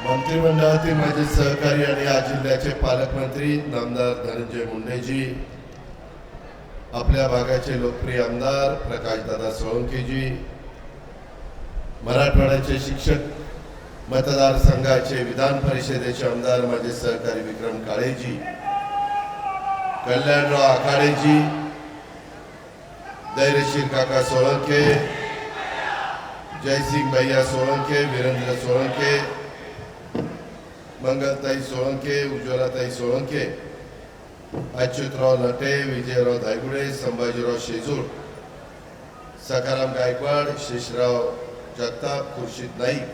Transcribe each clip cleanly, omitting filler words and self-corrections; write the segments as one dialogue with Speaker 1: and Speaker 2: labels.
Speaker 1: मंत्रिमंडळातील माझे सहकारी आणि या जिल्ह्याचे पालकमंत्री नामदार धनंजय मुंडेजी, आपल्या भागाचे लोकप्रिय आमदार प्रकाशदादा सोळंकेजी, मराठवाड्याचे शिक्षक मतदारसंघाचे विधान परिषदेचे आमदार माझे सहकारी विक्रम काळेजी, कल्याणराव आखाडेजी, धैर्यशील काका सोळंके, जयसिंग भैया सोळंके, वीरेंद्र सोळंके, मंगलताई सोळंके, उज्ज्वलाताई सोळंके, अच्युतराव लटे, विजयराव धायगुडे, संभाजीराव शेजूर, सखाराम गायकवाड, शेषराव जगताप, खुर्शीद नाईक,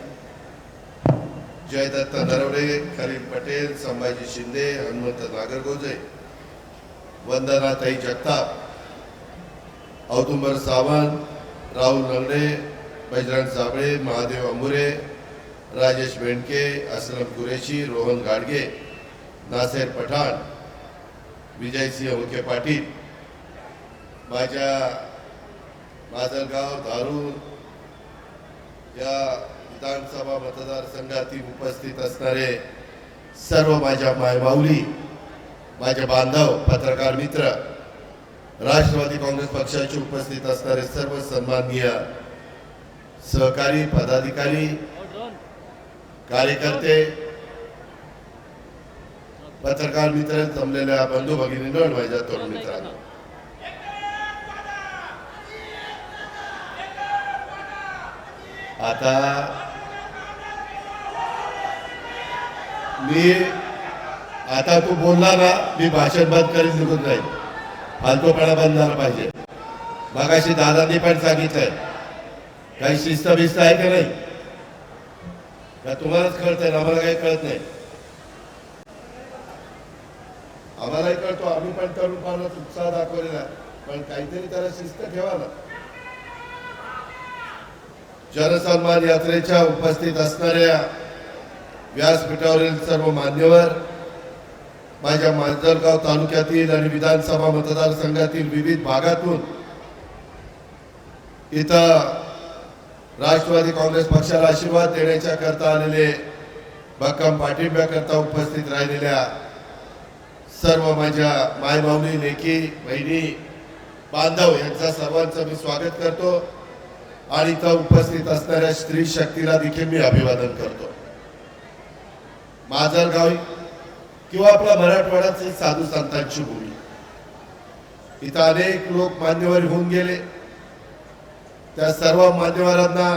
Speaker 1: जयदत्त नरवडे, खलील पटेल, संभाजी शिंदे, हनुमंत नागरगोजे, वंदनाताई जगताप, औदुंबर सावंत, राहुल नंगडे, बजरंग साबळे, महादेव अंबुरे, राजेश बेंडके, असलम कुरेशी, रोहन गाडगे, नासेर पठाण, विजयसिंह उके पाटील, माझ्या माजलगाव धारूर या विधानसभा मतदारसंघातील उपस्थित असणारे सर्व माझ्या मायमाऊली, माझे बांधव, पत्रकार मित्र, राष्ट्रवादी काँग्रेस पक्षाचे उपस्थित असणारे सर्व सन्माननीय सहकारी, पदाधिकारी, कार्यकर्ते, पत्रकार मित्र, जमलेल्या बंधू भगिनींनो, माझ्या तरुण मित्रांनो, आता तू बोलला ना, मी भाषण बंद करीत निघून जाईल. फालतूपणा बंद झाला पाहिजे. मगाशी दादांनी पण सांगितलंय, काही शिस्त बिस्त आहे का नाही? का तुम्हालाच कळतंय, आम्हाला काही कळत नाही? आम्हालाही कळतो, आम्ही पण तरुणपणाला उत्साह दाखवलेला, पण काहीतरी त्याला शिस्त ठेवा ना. जनसन्मान यात्रेच्या उपस्थित असणाऱ्या व्यासपीठावरील सर्व मान्यवर, माझ्या माजलगाव तालुक्यातील आणि विधानसभा मतदारसंघातील विविध भागातून इथं राष्ट्रवादी काँग्रेस पक्षाला आशीर्वाद देण्याच्या करता आलेले, भक्कम पाठिंब्याकरता उपस्थित राहिलेल्या सर्व माझ्या मायमाऊली, लेकी, बहिणी, बांधव यांचा सर्वांचं मी स्वागत करतो आणि इथं उपस्थित असणाऱ्या स्त्री शक्तीला देखील मी अभिवादन करतो. माजलगाव किंवा आपला मराठवाड्याची साधू संतांची भूमी, इथं अनेक लोक मान्यवर होऊन गेले. त्या सर्व मान्यवरांना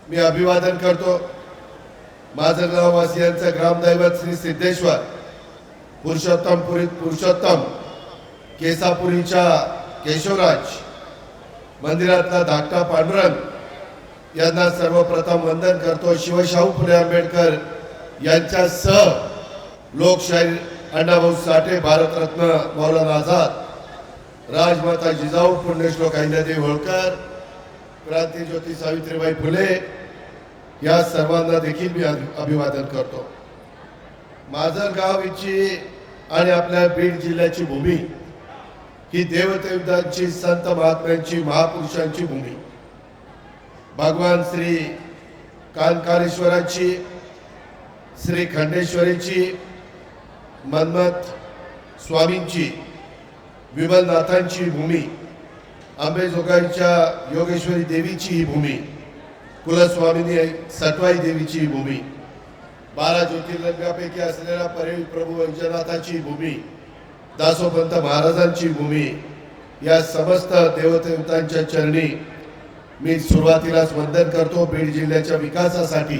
Speaker 1: मी अभिवादन करतो. माजलगाव वासियांचं ग्रामदैवत श्री सिद्धेश्वर पुरुषोत्तम केसापुरीच्या केशवराज मंदिरातला धाकटा पांडुरंग यांना सर्वप्रथम वंदन करतो. शिवशाहू फुले आंबेडकर यांच्यासह लोकशाहीर अण्णाभाऊ साठे, भारतरत्न मौलाना आझाद, राजमाता जिजाऊ, पुण्यश्लोक अहिल्यादेवी होळकर, क्रांतीज्योती सावित्रीबाई फुले या सर्वांना देखील मी अभिवादन करतो. माजलगावची आणि आपल्या बीड जिल्ह्याची भूमी ही देवदेवतांची, संत महात्म्यांची, महापुरुषांची भूमी, भगवान श्री कानकारेश्वराची, श्री खंडेश्वरीची, मन्मथ स्वामींची, विमलनाथांची भूमी, अंबेजोगाईच्या योगेश्वरी देवीची ही भूमी, कुलस्वामिनी सटवाई देवीची ही भूमी, 12 ज्योतिर्लिंगापैकी असलेल्या परळी प्रभू वैजनाथाची भूमी, दासोपंत महाराजांची भूमी, या समस्त देवदेवतांच्या चरणी मी सुरुवातीलाच वंदन करतो. बीड जिल्ह्याच्या विकासासाठी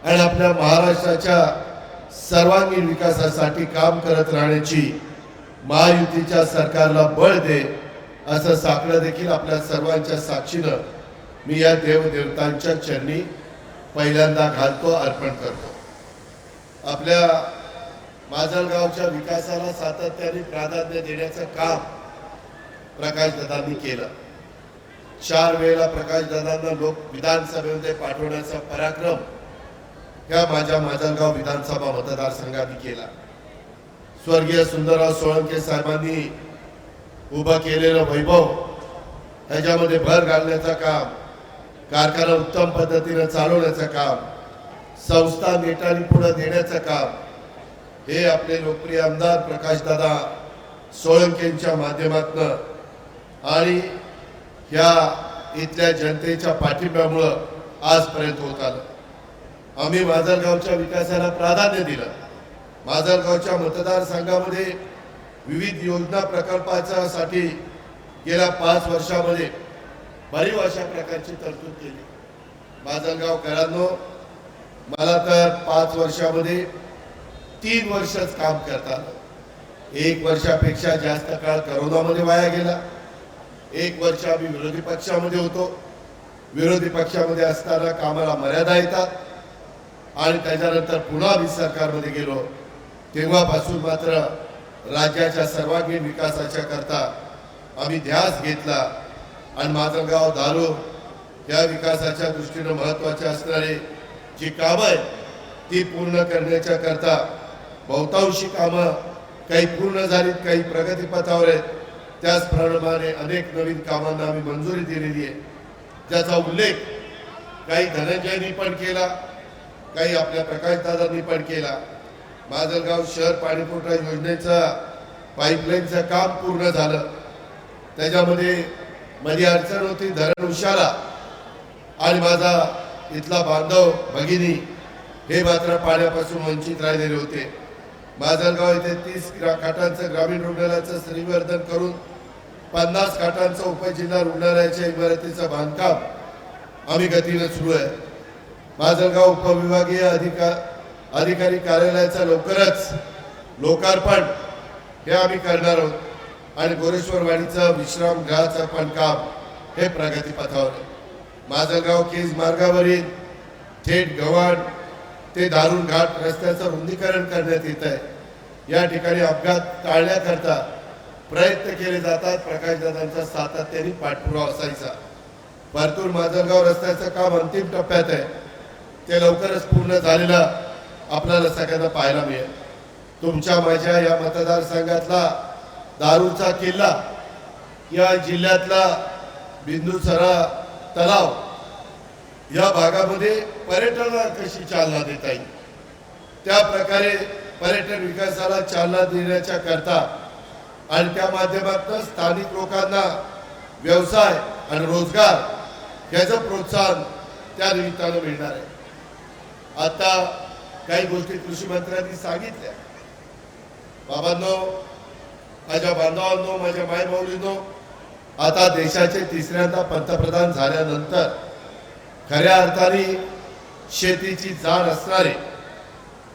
Speaker 1: आणि आपल्या महाराष्ट्राच्या सर्वांगीण विकासासाठी काम करत राहण्याची महायुतीच्या सरकारला बळ दे, असं साकडं देखील आपल्या सर्वांच्या साक्षीनं मी या देवदेवतांच्या चरणी पहिल्यांदा घालतो, अर्पण करतो. आपल्या माजलगावच्या विकासाला सातत्याने प्राधान्य देण्याचं काम प्रकाशदादांनी केलं. 4 वेळेला प्रकाशदादांना लोक विधानसभेमध्ये पाठवण्याचा पराक्रम या माझ्या माजलगाव विधानसभा मतदारसंघाने केला. स्वर्गीय सुंदरराव सोळंके साहेबांनी उभं केलेलं वैभव, त्याच्यामध्ये भर घालण्याचं काम, कारखाना उत्तम पद्धतीने चालवण्याचं काम, संस्था नेटाने पुढे नेण्याचं काम हे आपले लोकप्रिय आमदार प्रकाशदादा सोळंकेंच्या माध्यमातून आणि ह्या इथल्या जनतेच्या पाठिंब्यामुळं आजपर्यंत होत आलं। आम्ही माजलगावच्या विकासाला प्राधान्य दिलं। माजलगावच्या मतदारसंघामध्ये विविध योजना प्रकल्पासाठी गेल्या 5 वर्षामध्ये बरीच अशा प्रकारची तरतूद केली। माजलगावकरांनो, मला तर 5 वर्षामध्ये 3 वर्षच काम करता आलं। 1 वर्षापेक्षा जास्त काळ करोनामध्ये वाया गेला। 1 वर्ष आम्ही विरोधी पक्षामध्ये होतो। विरोधी पक्षामध्ये असताना कामाला मर्यादा येतात आणि त्याच्यानंतर पुन्हा आम्ही सरकारमध्ये गेलो। तेव्हापासून मात्र राज्याच्या सर्वांगीण विकासाच्या करता आम्ही ध्यास घेतला आणि माजलगाव दारूर या विकासाच्या दृष्टीने महत्त्वाचे असणारे जी कामं आहेत ती पूर्ण करण्याच्या करता बहुतांशी कामं काही पूर्ण झालीत, काही प्रगतीपथावर आहेत। त्याचप्रमाणे अनेक नवीन कामांना आम्ही मंजुरी दिलेली आहे, ज्याचा उल्लेख काही धनंजयनी पण केला, काही आपल्या प्रकाशदादांनी पण केला। माजलगाव शहर पाणीपुरवठा योजनेचं पाईपलाईनचं काम पूर्ण झालं। त्याच्यामध्ये मध्ये अडचण होती, धरण उशाला आणि माझा इथला बांधव भगिनी हे मात्र पाण्यापासून वंचित राहिलेले होते। माजलगाव येथे 30 खाटांचं ग्रामीण रुग्णालयाचं श्रीवर्धन करून 50 खाटांचं उपजिल्हा रुग्णालयाच्या इमारतीचं बांधकाम आम्ही गतीने सुरू आहे। माजलगाव उपविभागीय अधिकारी कार्यालयाचं लवकरच लोकार्पण हे आम्ही करणार आहोत आणि गोरेश्वरवाडीचं विश्रामगृहाचं पण काम हे प्रगतीपथावर आहे। माजलगाव केज मार्गावरील थेट गव्हाण ते दारुण घाट रस्त्याचं रुंदीकरण करण्यात येत आहे। या ठिकाणी अपघात टाळण्याकरता प्रयत्न केले जातात। प्रकाशदादांचा सातत्याने पाठपुरावा असायचा। परतूर माजलगाव रस्त्याचं काम अंतिम टप्प्यात आहे। ते लवकरच पूर्ण झालेलं आपल्याला सगळ्यांना पाहायला मिळेल। तुमच्या माझ्या या मतदारसंघातला दारूचा किल्ला, या जिल्ह्यातला बिंदुसरा तलाव या भागामध्ये पर्यटनाला कशी चालना देता येईल, त्या प्रकारे पर्यटन विकासाला चालना देण्याच्या करता आणि त्या माध्यमातून स्थानिक लोकांना व्यवसाय आणि रोजगार याचं प्रोत्साहन त्या निमित्तानं मिळणार आहे। आता काही गोष्टी कृषी मंत्र्यांनी सांगितल्या। बाबांनो, माझ्या बांधवांनो, माझ्या मायमाऊलींनो, आता देशाचे तिसऱ्यांदा पंतप्रधान झाल्यानंतर खऱ्या अर्थाने शेतीची जाण असणारे,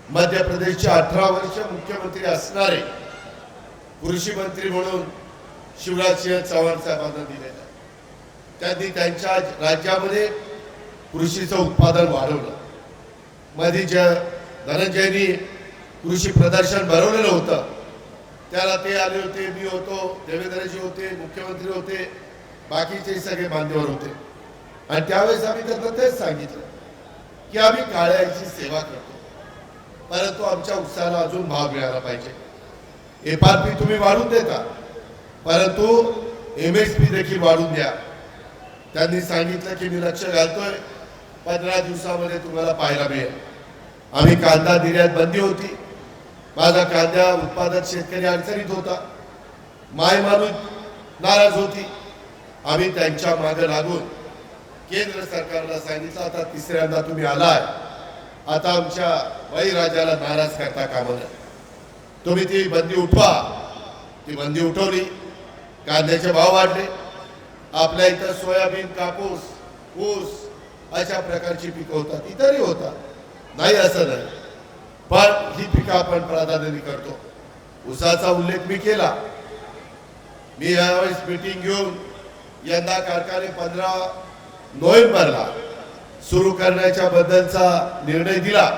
Speaker 1: मध्य प्रदेशचे 18 वर्ष मुख्यमंत्री असणारे कृषी मंत्री म्हणून शिवराज सिंह चौहान साहेबांना दिलेलं आहे। त्यांनी त्यांच्या राज्यामध्ये कृषीचं उत्पादन वाढवलं। मध्ये धनंजयनी कृषी प्रदर्शन भरवलेलं होतं, त्याला ते आले होते, मी होतो, देवेंद्रजी होते, मुख्यमंत्री होते, बाकीचे सगळे मान्यवर होते आणि त्यावेळेस आम्ही त्यांना तेच सांगितलं की आम्ही काळ्याची सेवा करतो, परंतु आमच्या उत्साहाला अजून भाव मिळाला पाहिजे। FRP तुम्ही वाढवून देता, परंतु MSP देखील वाढवून द्या। त्यांनी सांगितलं की मी लक्ष घालतोय, 15 दिवसामध्ये तुम्हाला पाहायला मिळेल। आम्ही कांदा निर्यात बंदी होती, माझा कांदा उत्पादक शेतकरी अडचणीत होता, मायमानू नाराज होती। आम्ही त्यांच्या मागे लागून केंद्र सरकारला सांगितलं, आता तिसऱ्यांदा तुम्ही आलाय, आता आमच्या बळीराजाला नाराज करता कामा नये, तुम्ही ती बंदी उठवा। ती बंदी उठवली, कांद्याचे भाव वाढले। आपल्या इथं सोयाबीन, कापूस, ऊस अशा प्रकारची पिकं होतात, इतरही होतात, नाही असं नाही, पण ही पिकं आपण प्राधान्याने करतो। ऊसाचा उल्लेख मी केला। मी यावेळेस मीटिंग घेऊन यंदा कारखाने 15 नोव्हेंबरला सुरू करण्याच्या बद्दलचा निर्णय दिला।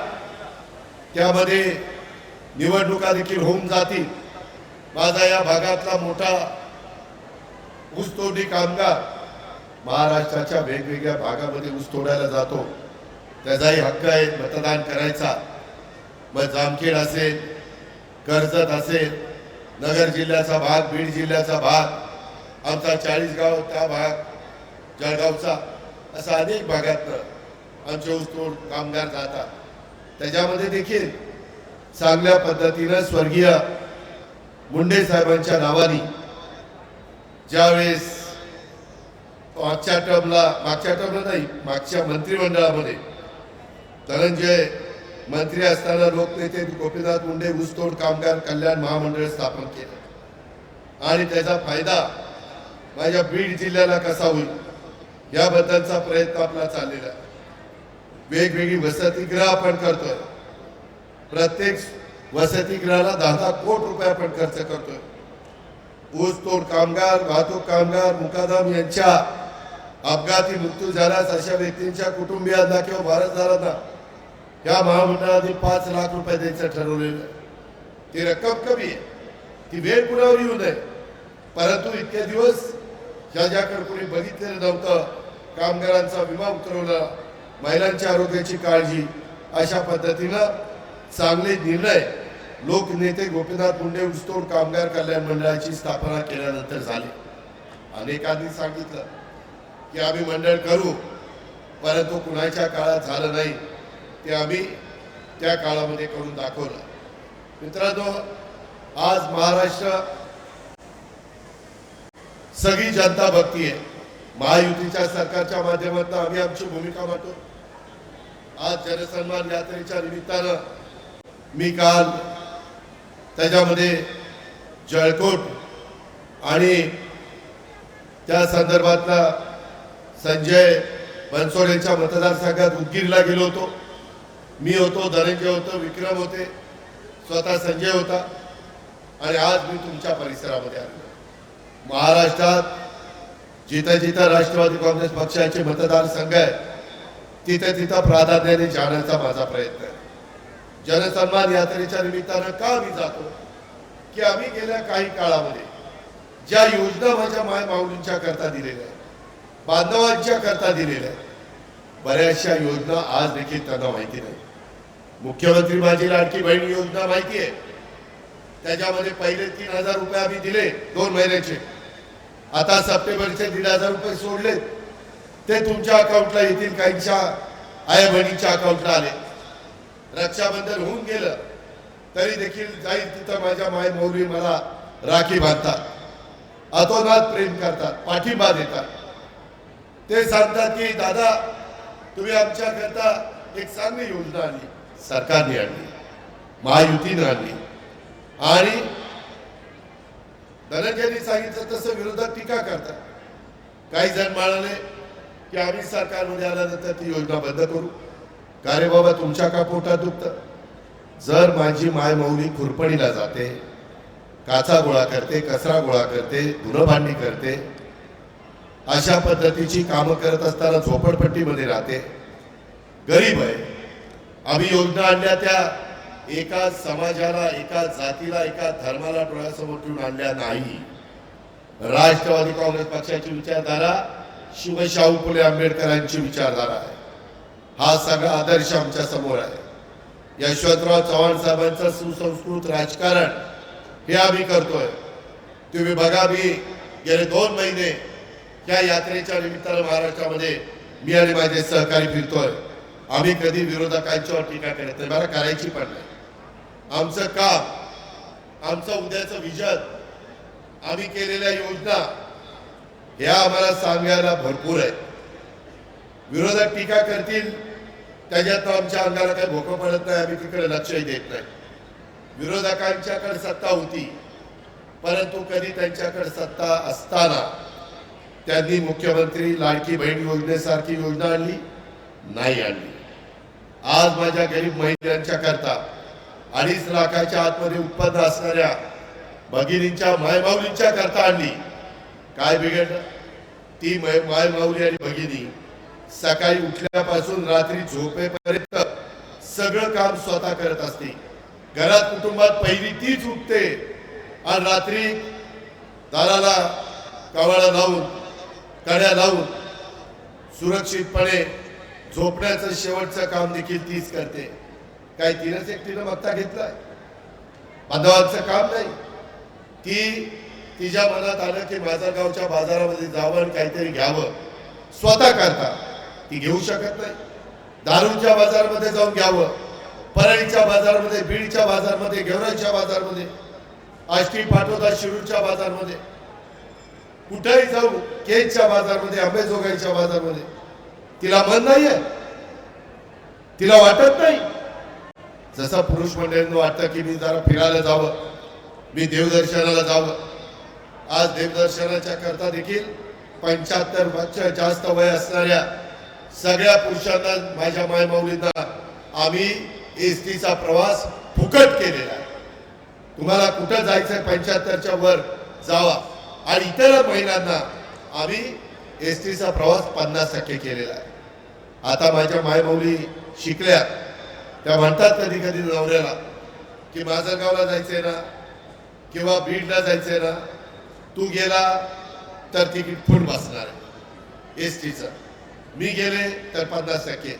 Speaker 1: त्यामध्ये निवडणुका देखील होऊन जातील। माझा या भागातला मोठा ऊसतोडणी कामगार महाराष्ट्राच्या वेगवेगळ्या भागामध्ये ऊस तोडायला जातो, त्याचाही हक्क आहे मतदान करायचा। मग जामखेड असेल, कर्जत असेल, नगर जिल्ह्याचा भाग, बीड जिल्ह्याचा भाग, आमचा 40 गाव त्या भाग, जळगावचा, असा अनेक भागातनं आमचे ऊसतोड कामगार जातात। त्याच्यामध्ये देखील चांगल्या पद्धतीनं स्वर्गीय मुंडे साहेबांच्या नावाने ज्यावेळेस मागच्या टर्मला नाही, मागच्या मंत्रिमंडळामध्ये धनंजय मंत्री असताना लोकनेते गोपीनाथ मुंडे ऊसतोड कामगार कल्याण महामंडळ स्थापन केलं आणि त्याचा फायदा माझ्या बीड जिल्ह्याला कसा होईल याबद्दलचा प्रयत्न आपला चाललेला आहे. वेगवेगळी वसतिगृह आपण करतोय. प्रत्येक वसतिगृहाला 10 कोटी रुपये आपण खर्च करतोय. ऊसतोड कामगार, वाहतूक कामगार, मुकादम यांच्या अपघाती मृत्यू झाल्यास अशा व्यक्तींच्या कुटुंबियांना किंवा वारसदारांना या महामंडळाने 5 लाख रुपये द्यायचं ठरवलेलं आहे. ती रक्कम कमी आहे, ती वेळ कुणावर येऊ नये, परंतु इतके दिवस ज्याकडे कोणी बघितलेलं नव्हतं, कामगारांचा विमा उतरवला, महिलांच्या आरोग्याची काळजी, अशा पद्धतीनं चांगले निर्णय लोकनेते गोपीनाथ मुंडे ऊसतोड कामगार कल्याण मंडळाची स्थापना केल्यानंतर झाले. अनेकांनी सांगितलं की आम्ही मंडळ करू, परंतु कुणाच्या काळात झालं नाही, ते आम्ही त्या काळामध्ये करून दाखवलं. मित्रांनो, आज महाराष्ट्र सगळी जनता बघतीये. महायुतीच्या सरकारच्या माध्यमातून आम्ही आमची भूमिका मांडतो. आज जनसन्मान यात्रेच्या निमित्तानं मी काल त्याच्यामध्ये जळकोट आणि त्या संदर्भातला संजय बनसोडेंच्या मतदारसंघात उदगीरला गेलो होतो. मी होतो, धनंजय होतो, विक्रम होते, स्वतः संजय होता आणि आज मी तुमच्या परिसरामध्ये आलो. महाराष्ट्रात जिथं जिथं राष्ट्रवादी काँग्रेस पक्षाचे मतदारसंघ आहे तिथं तिथं प्राधान्याने जाण्याचा माझा प्रयत्न आहे. जनसन्मान यात्रेच्या निमित्तानं का आम्ही जातो की आम्ही गेल्या काही काळामध्ये ज्या योजना माझ्या मायमाऊलींच्या करता दिलेल्या आहेत, बांधवांच्या करता दिलेल्या आहेत, बऱ्याचशा योजना आज देखील त्यांना माहिती नाही. मुख्यमंत्री माझी लाडकी बहीण योजना माहिती आहे. त्याच्यामध्ये पहिले 3,000 रुपये आम्ही दिले 2 महिन्याचे. आता सप्टेंबरचे 1,500 रुपये सोडले, ते तुमच्या अकाउंटला येतील, काहींच्या आया बहिणीच्या अकाउंटला आले. रक्षाबंधन होऊन गेलं तरी देखील जाईल तिथं माझ्या माय मौली मला राखी बांधतात, अतोनात प्रेम करतात, पाठिंबा देतात. ते सांगतात की दादा तुम्ही आमच्याकरता एक चांगली योजना आणली, सरकारने आणली, महायुतीने आणली. आणि धनंजयनी सांगितलं तसं विरोधात टीका करतात. काही जण म्हणाले की आम्ही सरकारमध्ये आल्यानंतर ती योजना बंद करू. का रे बाबा, तुमच्या का पोटात दुखतं? जर माझी माय मौली खुरपणीला जाते, काचा गोळा करते, कचरा गोळा करते, धुणं भांडी करते, अशा पद्धतीची कामं करत असताना झोपडपट्टीमध्ये राहते, गरीब आहे, आम्ही योजना आणल्या त्या एका समाजाला, एका जातीला, एका धर्माला डोळ्यासमोर ठेवून आणल्या नाही. राष्ट्रवादी काँग्रेस पक्षाची विचारधारा शिवशाहू फुले आंबेडकरांची विचारधारा आहे. हा सगळा आदर्श आमच्या समोर आहे. यशवंतराव चव्हाण साहेबांचं सुसंस्कृत राजकारण हे आम्ही करतोय. तुम्ही बघा, मी गेले 2 महिने या यात्रेच्या निमित्तानं महाराष्ट्रामध्ये मी आणि माझे सहकारी फिरतोय. आम्ही कधी विरोधकांच्यावर टीका करत नाही, मला करायची पण नाही. आमचं काम, आमचं उद्याचं विजन, आम्ही केलेल्या योजना ह्या आम्हाला सांगायला भरपूर आहे. विरोधक टीका करतील त्याच्यात आमच्या अंगाला काही भोकं पडत नाही, आम्ही तिकडे लक्षही देत नाही. विरोधकांच्याकडे सत्ता होती, परंतु कधी त्यांच्याकडे सत्ता असताना त्यांनी मुख्यमंत्री लाडकी बहीण योजनेसारखी योजना आणली नाही आणली. आज माझ्या गरीब महिलांच्या करता 2.5 लाखाच्या आतमध्ये उत्पन्न असणाऱ्या भगिनींच्या मायमाऊलींच्या करता आणली. काय बिघडलं? ती मायमाऊली आणि भगिनी सकाळी उठल्यापासून रात्री झोपेपर्यंत सगळं काम स्वतः करत असते. घरात कुटुंबात पहिली तीच उठते आणि रात्री दाराला कवाडा लावून, कड्या लावून सुरक्षितपणे झोपण्याचं शेवटचं काम देखील तीच करते. काय तिनंच एकटीनं बघता घेतलाय? बांधवांचं काम नाही. ती तिच्या मनात आलं की बाजारगावच्या बाजारामध्ये जावं आणि काहीतरी घ्यावं, स्वतः करता ती घेऊ शकत नाही. दारूच्या बाजारामध्ये जाऊन घ्यावं, परळीच्या बाजारामध्ये, बीडच्या बाजारमध्ये, गेवराईच्या बाजारमध्ये, आष्टी पाटोदा शिरूरच्या बाजारमध्ये, कुठेही जाऊ, केजच्या बाजारमध्ये, अंबेजोगाईच्या बाजारमध्ये तिला मन नाहीये, तिला वाटत नाही. जसं पुरुष मंडळींना वाटतं की मी जरा फिरायला जावं, मी देवदर्शनाला जावं. आज देवदर्शनाच्या करता देखील 75 पेक्षा जास्त वय असणाऱ्या सगळ्या पुरुषांना, माझ्या मायमाऊलींना आम्ही एसटीचा प्रवास फुकट केलेला आहे. तुम्हाला कुठं जायचंय 75च्या वर जावा. आणि इतर महिलांना आम्ही एसटीचा प्रवास 50% केलेला आहे. आता माझ्या मायमाऊली शिकल्या, त्या म्हणतात कधी कधी नवऱ्याला की माजलगावला जायचंय ना किंवा बीडला जायचंय ना, तू गेला तर तिकीट फुल बसणार आहे एसटीचं, मी गेले तर 50%,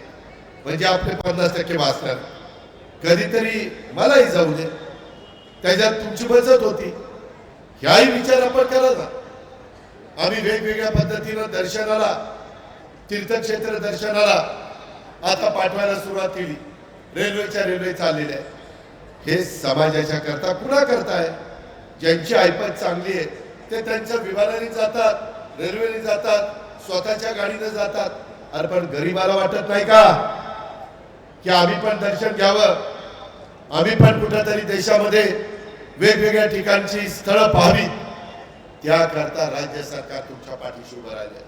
Speaker 1: म्हणजे आपले 50% वाचणार. कधीतरी मलाही जाऊ दे, त्याच्यात तुमची बचत होती. ह्याही विचार आपण करा ना. आम्ही वेगवेगळ्या पद्धतीनं दर्शनाला, तीर्थक्षेत्र दर्शनाला आता पाठवायला सुरुवात केली. रेल्वे चाललेल्या आहे. हे समाजाच्या करता कुणा करताय? ज्यांची ऐपत चांगली आहे ते त्यांच्या विमानाने जातात, रेल्वेने जातात, स्वतःच्या गाडीने जातात. अरे पण गरीबाला वाटत नाही का की आम्ही पण दर्शन घ्यावं, आम्ही पण कुठेतरी देशामध्ये वेगवेगळ्या ठिकाणची स्थळं पाहावी? त्याकरता राज्य सरकार तुमच्या पाठीशी उभं राहिले.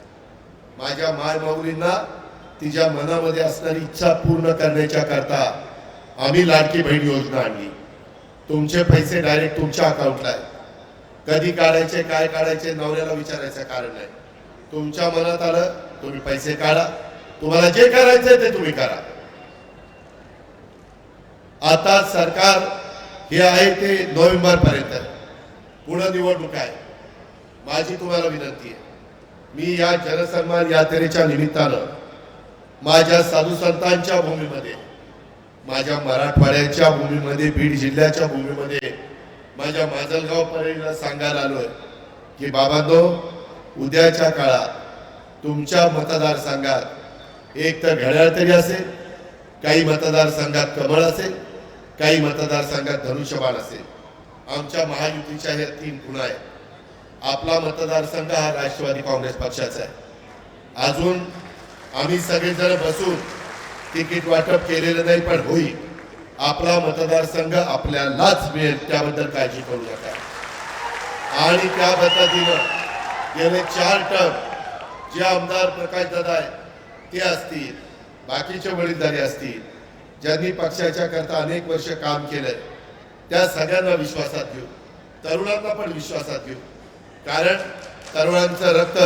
Speaker 1: माझ्या मायमाऊलींना तिच्या मनामध्ये असणारी इच्छा पूर्ण करण्याच्या करता आम्ही लाडकी बहीण योजना आणली. तुमचे पैसे डायरेक्ट तुमच्या अकाउंटला आहे. कधी काढायचे, काय काढायचे, नवऱ्याला विचारायचं कारण नाही. तुमच्या मनात आलं तुम्ही पैसे काढा, तुम्हाला जे करायचंय ते तुम्ही करा. आता सरकार हे आहे ते नोव्हेंबर पर्यंत, पुढे निवडणूक आहे. माझी तुम्हाला विनंती आहे, मी या जनसन्मान यात्रेच्या निमित्तानं माझ्या साधू संतांच्या भूमीमध्ये, माझ्या मराठवाड्याच्या भूमीमध्ये, बीड जिल्ह्याच्या भूमीमध्ये, माझ्या माजलगाव परळीला सांगायला आलोय की बाबांनो, उद्याच्या काळात तुमच्या मतदारसंघात एक तर घड्याळ तरी असेल, काही मतदारसंघात कमळ असेल, काही मतदारसंघात धनुष्यबाण असेल. आमच्या महायुतीच्या ह्या 3 खुणा आहेत. आपला मतदारसंघ हा राष्ट्रवादी काँग्रेस पक्षाचा आहे. अजून आम्ही सगळेजण बसून तिकीट वाटप केलेलं नाही, पण होईल. आपला मतदारसंघ आपल्यालाच मिळेल, त्याबद्दल काळजी करू नका. आणि त्या पद्धतीनं गेले 4 टर्म जे आमदार प्रकाश दादा आहेत ते असतील, बाकीचे वडीलधारी असतील, ज्यांनी पक्षाच्या करता अनेक वर्ष काम केलंय, त्या सगळ्यांना विश्वासात घेऊ, तरुणांना पण विश्वासात घेऊ. कारण तरुणांचं रक्त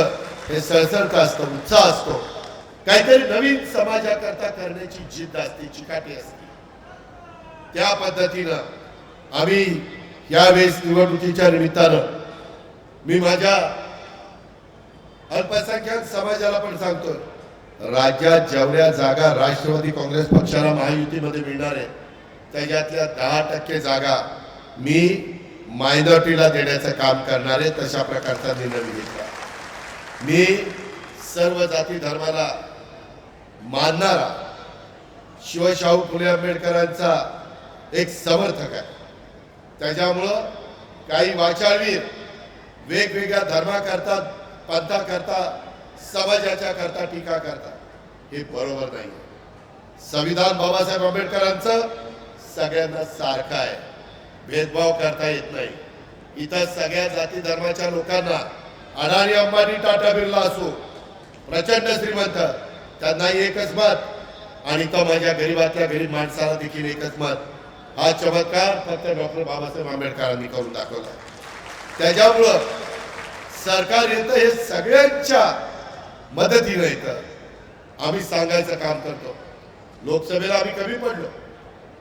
Speaker 1: हे सळसळतं असतं, उत्साह असतो, काहीतरी नवीन समाजाकरता करण्याची जिद्द असते, चिकाटी असते. त्या पद्धतीनं आम्ही यावेळेस निवडणुकीच्या निमित्तानं मी माझ्या अल्पसंख्याक समाजाला पण सांगतोय, राज्यात जेवढ्या जागा राष्ट्रवादी काँग्रेस पक्षाला महायुतीमध्ये मिळणार आहे त्याच्यातल्या 10% जागा मी मायनॉरिटीला देण्याचं काम करणार आहे. तशा प्रकारचा निर्णय मी घेतला. मी सर्व जाती धर्माला मानणारा शिवशाहू फुले आंबेडकरांचा एक समर्थक आहे. त्याच्यामुळं काही वाचाळवीर वेगवेगळ्या धर्माकरता, पंथाकरता, समाजाच्या करता टीका करतात, हे बरोबर नाही. संविधान बाबासाहेब आंबेडकरांचं सगळ्यांना सारखं आहे, भेदभाव करता येत नाही. इथं सगळ्या जाती धर्माच्या लोकांना, अडाणी अंबानी टाटा बिर्ला असो, प्रचंड श्रीमंत, त्यांनाही एकच मत, आणि तो माझ्या गरीबातल्या गरीब माणसाला देखील एकच मत. हा चमत्कार फक्त डॉक्टर बाबासाहेब आंबेडकरांनी करून दाखवला. त्याच्यामुळं सरकार येतं हे सगळ्यांच्या मदतीनं येतं. आम्ही सांगायचं काम करतो. लोकसभेला आम्ही कमी पडलो,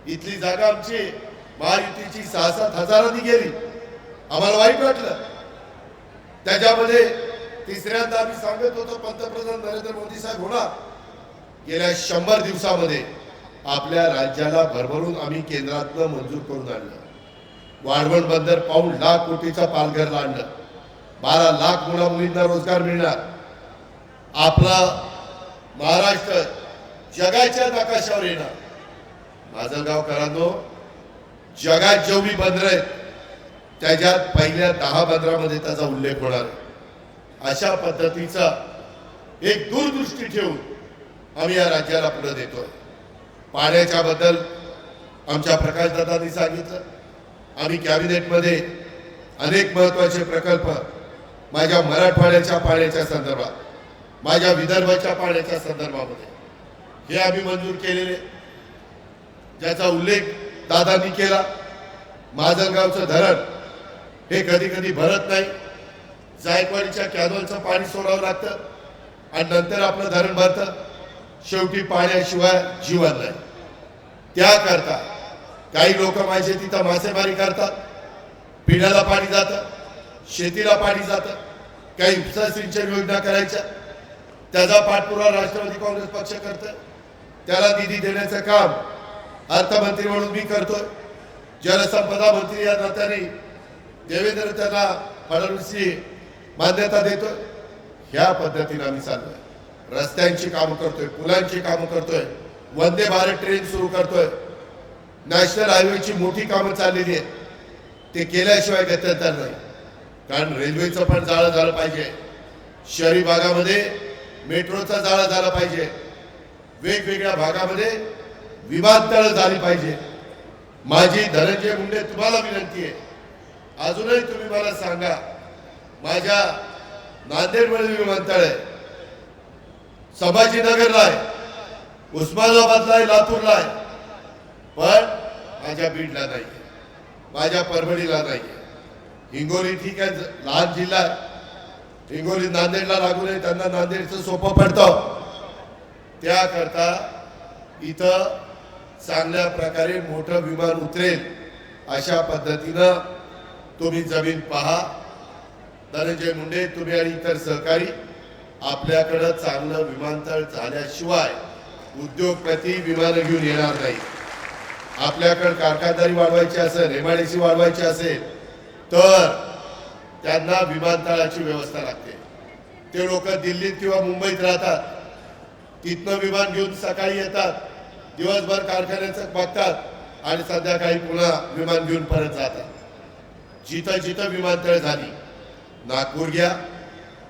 Speaker 1: इथली जागा आमची महायुतीची 6-7 हजारांनी गेली, आम्हाला वाईट वाटलं. त्याच्यामध्ये तिसऱ्यांदा आम्ही सांगत होतो पंतप्रधान नरेंद्र मोदी साहेब होणार. गेल्या 100 दिवसामध्ये आपल्या राज्याला भरभरून आम्ही केंद्रातनं मंजूर करून आणलं. वाढवण बंदर पाऊण लाख कोटीचा पालघरला आणलं. 12 लाख मुला मुलींना रोजगार मिळणार. आपला महाराष्ट्र जगाच्या नकाशावर येणार. माजलगावकरांनो, जगात जेवढी बंदरं आहेत त्याच्यात पहिल्या 10 बंदरामध्ये त्याचा उल्लेख होणार आहे। अशा पद्धतीचा एक दूरदृष्टी ठेवून आम्ही या राज्याला पुढे देतोय। पाण्याच्या बद्दल आमच्या प्रकाशदादांनी सांगितलं, आम्ही कॅबिनेटमध्ये अनेक महत्त्वाचे प्रकल्प माझ्या मराठवाड्याच्या पाण्याच्या संदर्भात, माझ्या विदर्भाच्या पाण्याच्या संदर्भामध्ये हे आम्ही मंजूर केलेले, ज्याचा उल्लेख दादांनी केला। माजलगावचं धरण हे कधी कधी भरत नाही, जायकवाडीच्या कॅनॉलचं पाणी सोडावं लागतं आणि नंतर आपलं धरण भरतं। शेवटी पाण्याशिवाय जीवन नाही। त्याकरता काही लोक माझे तिथं मासेमारी करतात, पिण्याला पाणी जातं, शेतीला पाणी जातं, काही उपसा सिंचन योजना करायच्या, त्याचा पाठपुरावा राष्ट्रवादी काँग्रेस पक्ष करतं। त्याला निधी देण्याचं काम अर्थमंत्री म्हणून मी करतोय, जलसंपदा मंत्री या नात्याने देवेंद्र त्यांना फडणवीसची मान्यता देतोय। ह्या पद्धतीने आम्ही चाललोय, रस्त्यांची कामं करतोय, पुलांची कामं करतोय, वंदे भारत ट्रेन सुरू करतोय, नॅशनल हायवेची मोठी कामं चाललेली आहेत, ते केल्याशिवाय गत्यंतर नाही। कारण रेल्वेचं पण जाळं झालं पाहिजे, शहरी भागामध्ये मेट्रोचा जाळं झाला पाहिजे, वेगवेगळ्या भागामध्ये विमानतळ झाली पाहिजे। माझी धनंजय मुंडे तुम्हाला विनंती आहे, अजूनही तुम्ही मला सांगा, माझ्या नांदेडमध्ये विमानतळ आहे, संभाजीनगरला आहे, उस्मानाबादला आहे, लातूरला आहे, पण माझ्या बीडला नाही, माझ्या परभणीला नाही। हिंगोली ठीक आहे, लहान जिल्हा आहे, हिंगोली नांदेडला लागू नये, त्यांना नांदेडचं सोपं पडतं। त्याकरता इथं चांगल्या प्रकारे मोठं विमान उतरेल अशा पद्धतीनं तुम्ही जमीन पहा। धनंजय मुंडे, तुम्ही आणि इतर सहकारी, आपल्याकडं चांगलं विमानतळ झाल्याशिवाय उद्योगपती विमानं घेऊन येणार नाही। आपल्याकडे कारखानदारी वाढवायची असेल, एमआयडीसी वाढवायची असेल तर त्यांना विमानतळाची व्यवस्था लागते। ते लोक दिल्लीत किंवा मुंबईत राहतात, तिथनं विमान घेऊन सकाळी येतात, दिवसभर कारखान्याचं बघतात आणि संध्याकाळी पुन्हा विमान घेऊन परत जातात। जिथं जिथं विमानतळ झाली, नागपूर घ्या,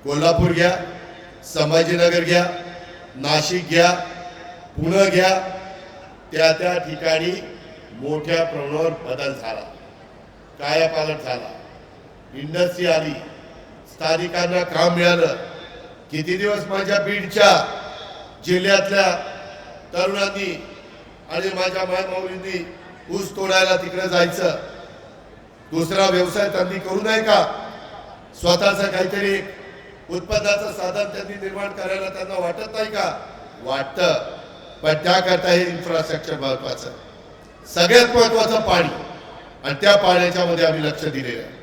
Speaker 1: कोल्हापूर घ्या, संभाजीनगर घ्या, नाशिक घ्या, पुणे घ्या, त्या त्या ठिकाणी मोठ्या प्रमाणावर बदल झाला, कायापालट झाला, इंडस्ट्री आली, स्थानिकांना काम मिळालं। किती दिवस माझ्या बीडच्या जिल्ह्यातल्या तरुणांनी आणि माझ्या मायमाऊलींनी ऊस तोडायला तिकडे जायचं, दुसरा व्यवसाय त्यांनी करू नये का? स्वतःचं काहीतरी उत्पन्नाचं साधन त्यांनी निर्माण करायला त्यांना वाटत नाही का? वाटतं, पण त्याकरता हे इन्फ्रास्ट्रक्चर महत्वाचं, सगळ्यात महत्वाचं पाणी, आणि त्या पाण्याच्या मध्ये आम्ही लक्ष दिलेलं आहे।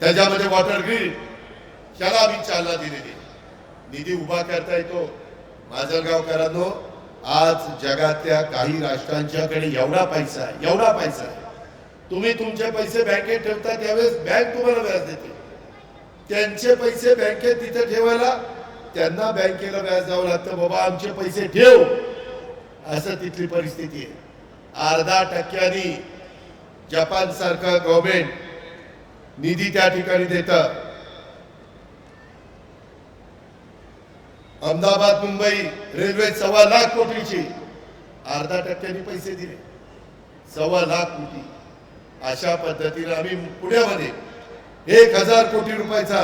Speaker 1: त्याच्यामध्ये वॉटर ग्रीड ह्याला आम्ही चालना दिलेली, निधी उभा करता येतो। माजलगावकरांनो, आज जगातल्या काही राष्ट्रांच्याकडे एवढा पैसा आहे, तुम्ही तुमचे पैसे बँकेत ठेवता त्यावेळेस बँक तुम्हाला व्याज देते, त्यांचे पैसे बँकेत तिथे ठेवायला त्यांना बँकेला व्याज द्यावं लागतं। बाबा आमचे पैसे ठेव, असं तिथली परिस्थिती आहे। 0.5% जपान सारखं गव्हर्नमेंट निधी त्या ठिकाणी देतं। अहमदाबाद मुंबई रेल्वे 1.25 लाख कोटीची 0.5% पैसे दिले, 1.25 लाख कोटी। अशा पद्धतीने आम्ही पुण्यामध्ये 1000 कोटी रुपयाचा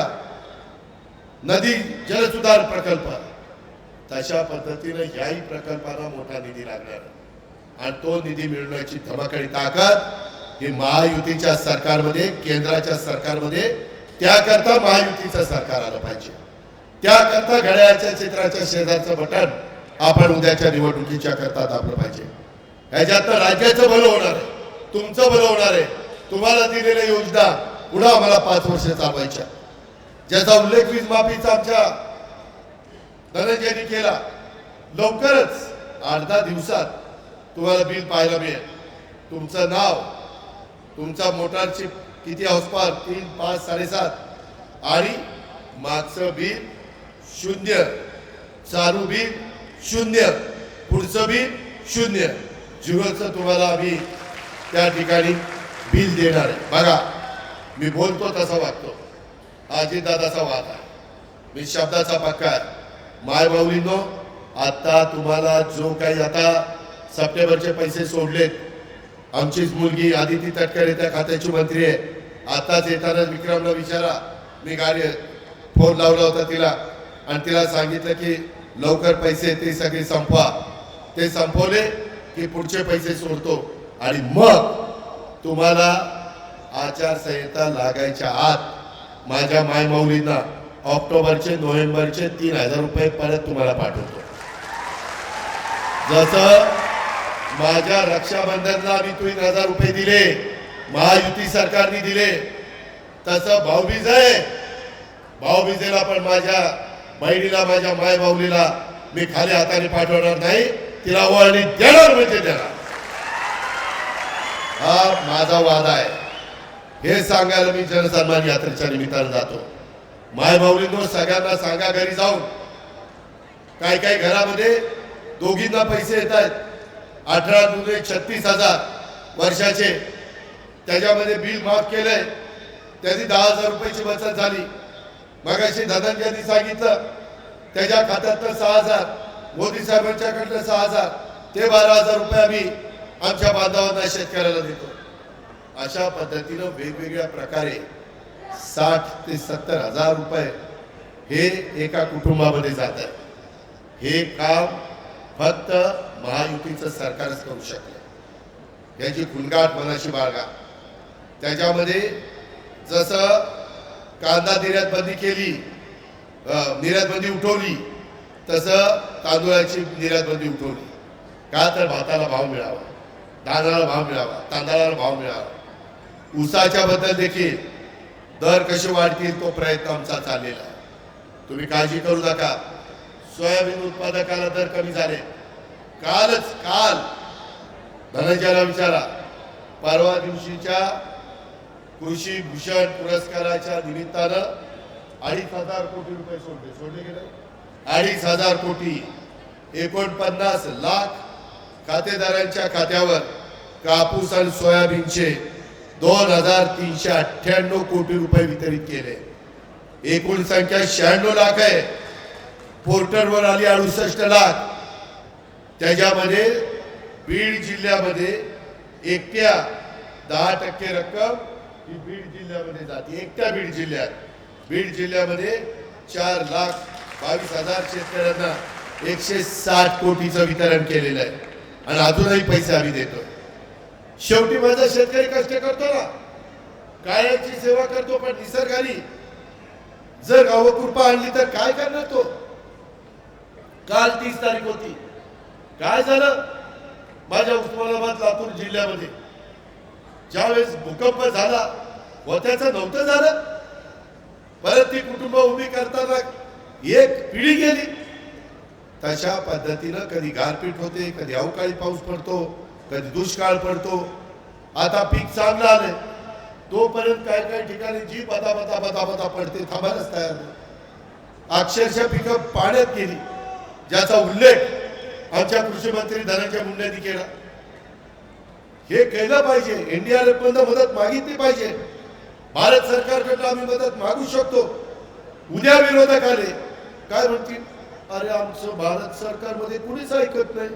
Speaker 1: नदी जलसुधार प्रकल्प, तशा पद्धतीने याही प्रकल्पाला मोठा निधी लागणार आणि तो निधी मिळवण्याची धमकडी ताकद ही महायुतीच्या सरकारमध्ये, केंद्राच्या सरकारमध्ये, त्याकरता महायुतीचं सरकार आलं पाहिजे। त्याकरता घड्याळाच्या चित्राच्या शेजारचं बटन आपण उद्याच्या निवडणुकीच्या करता दाबलं पाहिजे। ह्याच्यात राज्याचं भलं होणार आहे, तुमचं भलं होणार आहे। तुम्हाला दिलेल्या योजना पुढे आम्हाला 5 वर्ष चालवायच्या, ज्याचा उल्लेख वीज माफीचा आमच्या धनंजयनी केला। लवकरच 8-10 दिवसात तुम्हाला बिल पाहायला मिळेल, तुमचं नाव, तुमचा मोटारची किती हाऊस पॉवर, 3, 5, 7.5, आणि मागचं बिल 0, चालू बिल 0, पुढचं बिल 0, झिरोचं तुम्हाला आम्ही त्या ठिकाणी बिल देणार आहे. बघा, मी बोलतो तसा वागतो, अजितदादाचा वाद आहे, मी शब्दाचा पक्का आहे. माय माऊलींनो, आता तुम्हाला जो काही आता सप्टेंबरचे पैसे सोडलेत, आमचीच मुलगी आदिती तटकरे त्या खात्याची मंत्री आहे. आताच येताना विक्रमला विचारा, मी गाडी फोन लावला होता तिला आणि तिला सांगितलं की लवकर पैसे ते सगळे संपवा. ते संपवले की पुढचे पैसे सोडतो आणि मग तुम्हाला आचारसंहिता लागायच्या आत माझ्या मायमाऊलींना ऑक्टोबरचे नोव्हेंबरचे 3,000 रुपये परत तुम्हाला पाठवतो. जसं माझ्या रक्षाबंधनला मी 3,000 रुपये दिले, महायुती सरकारने दिले, तसं भाऊबीज आहे, भाऊबीजेला पण माझ्या बहिणीला, माझ्या मायमाऊलीला मी खाली हाताने पाठवणार नाही, तिला वळणी देणार म्हणजे देणार. हा माझा वादा आहे. हे सांगायला मी जनसन्मान यात्रेच्या निमित्तानं जातो. मायमाऊलींनो, सगळ्यांना सांगा घरी जाऊन, काही काही घरामध्ये दोघींना पैसे येत आहेत, 18 दुने 36,000 वर्षाचे, त्याच्यामध्ये बिल माफ केलंय, त्याची 10,000 रुपयाची बचत झाली. मगाशी धनंजयनी सांगितलं त्याच्या खात्यातलं 6,000, मोदी साहेबांच्याकडलं 6,000, ते 12,000 रुपये आम्ही आमच्या बांधवांना, शेतकऱ्याला देतो. अशा पद्धतीनं वेगवेगळ्या प्रकारे 60 ते 70,000 रुपये हे एका कुटुंबामध्ये जात आहे. हे काम फक्त महायुतीचं सरकारच करू शकलं. याची खुणगाट मनाशी बाळगा. त्याच्यामध्ये जसं कांदा निर्यात बंदी केली, निर्यात बंदी उठवली, तसं तांदूळाची निर्यात बंदी उठवली. का तर भाताला भाव मिळावा, धानाला भाव मिळावा, तांदळाला भाव मिळावा. ऊसाच्या बद्दल देखील दर कसे वाढतील तो प्रयत्न आमचा चाललेला आहे. तुम्ही काळजी करू नका. सोयाबीन उत्पादकाला दर कमी झाले. काल धनंजयला विचारा, परवा दिवशीच्या कृषी भूषण पुरस्काराच्या निमित्तानं 2,500 कोटी रुपये सोडले गेले. 2,500 कोटी, 49 लाख खातेदारांच्या खात्यावर कापूस आणि सोयाबीनचे 2,398 कोटी रुपये वितरित केले. एकूण संख्या 96 लाख आहे. पोर्टलवर आली 68 लाख. त्याच्यामध्ये बीड जिल्ह्यामध्ये एकट्या 10% रक्कम ही बीड जिल्ह्यामध्ये जाते. एकट्या बीड जिल्ह्यामध्ये 4,22,000 शेतकऱ्यांना 160 कोटीचं वितरण केलेलं आहे आणि अजूनही पैसे आम्ही देतो. शेवटी माझा शेतकरी कष्ट करतो ना, काळ्याची सेवा करतो, पण निसर्गाने जर अवकृपा आणली तर काय करणार तो. काल 30 तारीख होती, काय झालं माझ्या उस्मानाबाद लातूर जिल्ह्यामध्ये, ज्यावेळेस भूकंप झाला होत्याचं नव्हतं झालं, परत ती कुटुंब उभी करताना एक पिढी गेली. तशा पद्धतीनं कधी गारपीट होते, कधी अवकाळी पाऊस पडतो, कधी दुष्काळ पडतो. आता पीक चांगलं आलंय, तोपर्यंत काही ठिकाणी जी बता पडते, थांबायलाच तयार नाही. अक्षरशः पिकं पाण्यात गेली, ज्याचा उल्लेख आमच्या कृषी मंत्री धनंजय मुंडेंनी केला. हे केलं पाहिजे. एनडीआरएफ मधून मदत मागितली पाहिजे. भारत सरकारकडनं आम्ही मदत मागू शकतो. उद्या विरोधक आले काय म्हणतील, अरे आमचं भारत सरकारमध्ये कुणीच ऐकत नाही,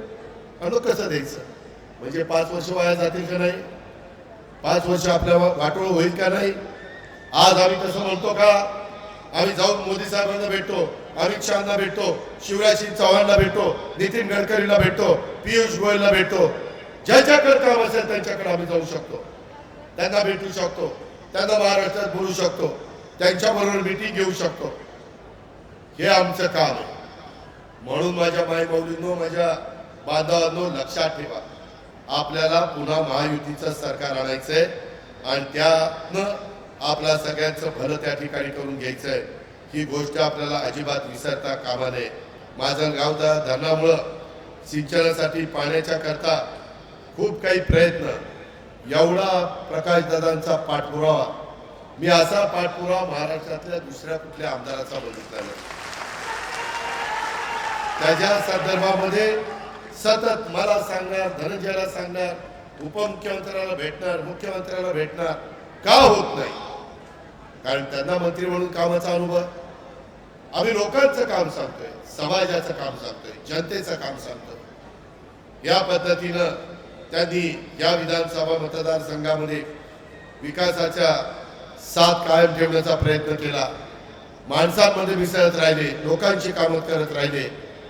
Speaker 1: आणि कसं द्यायचं. म्हणजे 5 वर्ष वाया जातील का नाही, 5 वर्ष आपल्या वाटोळ होईल का नाही. आज आम्ही तसं म्हणतो का, आम्ही जाऊन मोदी साहेबांना भेटतो, अमित शहाना भेटतो, शिवराज सिंग चौहानला भेटतो, नितीन गडकरीला भेटतो, पियुष गोयलला भेटतो. ज्याच्याकडे काम असेल त्यांच्याकडे आम्ही जाऊ शकतो, त्यांना भेटू शकतो, त्यांना महाराष्ट्रात बोलू शकतो, त्यांच्याबरोबर मीटिंग घेऊ शकतो. हे आमचं काम आहे. म्हणून माझ्या मायमाऊलींनो, माझ्या बांधवांनो, लक्षात ठेवा, आपल्याला पुन्हा महायुतीचं सरकार आणायचंय आणि त्यानं आपल्या सगळ्यांचं भलं त्या ठिकाणी करून घ्यायचंय. ही गोष्ट आपल्याला अजिबात विसरता कामा नये. माझं गाव धरणामुळं सिंचनासाठी पाण्याच्या करता खूप काही प्रयत्न, एवढा प्रकाशदादांचा पाठपुरावा, मी असा पाठपुरावा महाराष्ट्रातल्या दुसऱ्या कुठल्या आमदाराचा बघितला नाही. त्याच्या संदर्भामध्ये सतत मला सांगणार, धनंजयला सांगणार, उपमुख्यमंत्र्याला भेटणार, मुख्यमंत्र्याला भेटणार, का होत नाही? कारण त्यांना मंत्री म्हणून कामाचा अनुभव. आम्ही लोकांचं काम सांगतोय, समाजाचं काम सांगतोय, जनतेचं काम सांगतोय. या पद्धतीनं त्यांनी या विधानसभा मतदारसंघामध्ये विकासाच्या साथ कायम ठेवण्याचा प्रयत्न केला. माणसांमध्ये मिसळत राहिले, लोकांची कामं करत राहिले,